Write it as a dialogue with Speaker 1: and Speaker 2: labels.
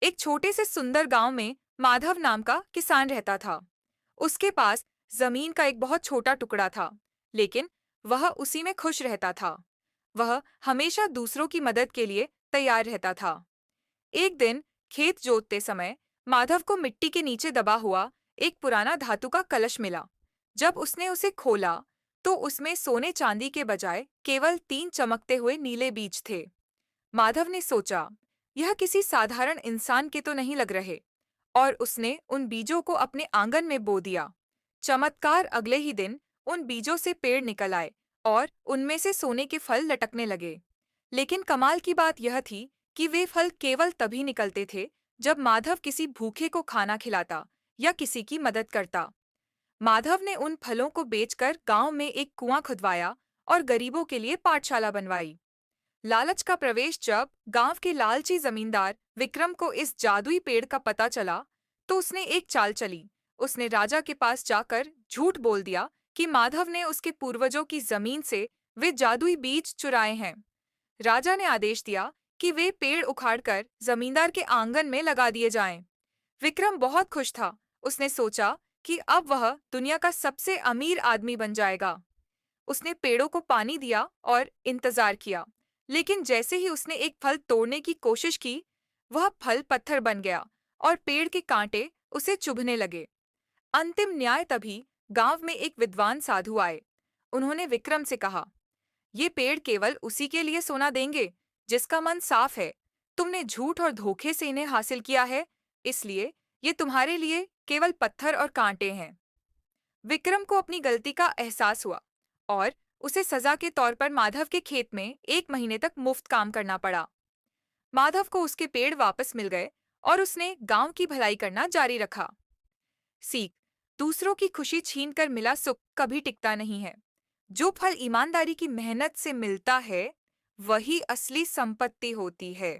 Speaker 1: एक छोटे से सुंदर गांव में माधव नाम का किसान रहता था। उसके पास जमीन का एक बहुत छोटा टुकड़ा था, लेकिन वह उसी में खुश रहता था। वह हमेशा दूसरों की मदद के लिए तैयार रहता था। एक दिन खेत जोतते समय माधव को मिट्टी के नीचे दबा हुआ एक पुराना धातु का कलश मिला। जब उसने उसे खोला, तो उसमें सोने चांदी के बजाय केवल 3 चमकते हुए नीले बीज थे। माधव ने सोचा, यह किसी साधारण इंसान के तो नहीं लग रहे, और उसने उन बीजों को अपने आंगन में बो दिया। चमत्कार, अगले ही दिन उन बीजों से पेड़ निकल आए और उनमें से सोने के फल लटकने लगे। लेकिन कमाल की बात यह थी कि वे फल केवल तभी निकलते थे जब माधव किसी भूखे को खाना खिलाता या किसी की मदद करता। माधव ने उन फलों को बेचकर गांव में एक कुआं खुदवाया और गरीबों के लिए पाठशाला बनवाई। लालच का प्रवेश, जब गांव के लालची जमींदार विक्रम को इस जादुई पेड़ का पता चला, तो उसने एक चाल चली। उसने राजा के पास जाकर झूठ बोल दिया कि माधव ने उसके पूर्वजों की जमीन से वे जादुई बीज चुराए हैं। राजा ने आदेश दिया कि वे पेड़ उखाड़कर जमींदार के आंगन में लगा दिए जाएं। विक्रम बहुत खुश था। उसने सोचा कि अब वह दुनिया का सबसे अमीर आदमी बन जाएगा। उसने पेड़ों को पानी दिया और इंतजार किया, लेकिन जैसे ही उसने एक फल तोड़ने की कोशिश की, वह फल पत्थर बन गया और पेड़ के कांटे उसे चुभने लगे। अंतिम न्याय तभी गांव में एक विद्वान साधु आए। उन्होंने विक्रम से कहा, ये पेड़ केवल उसी के लिए सोना देंगे जिसका मन साफ है। तुमने झूठ और धोखे से इन्हें हासिल किया है, इसलिए ये तुम्हारे लिए केवल पत्थर और कांटे हैं। विक्रम को अपनी गलती का एहसास हुआ और उसे सजा के तौर पर माधव के खेत में 1 महीने तक मुफ्त काम करना पड़ा। माधव को उसके पेड़ वापस मिल गए और उसने गांव की भलाई करना जारी रखा। सीख: दूसरों की खुशी छीनकर मिला सुख कभी टिकता नहीं है। जो फल ईमानदारी की मेहनत से मिलता है, वही असली संपत्ति होती है।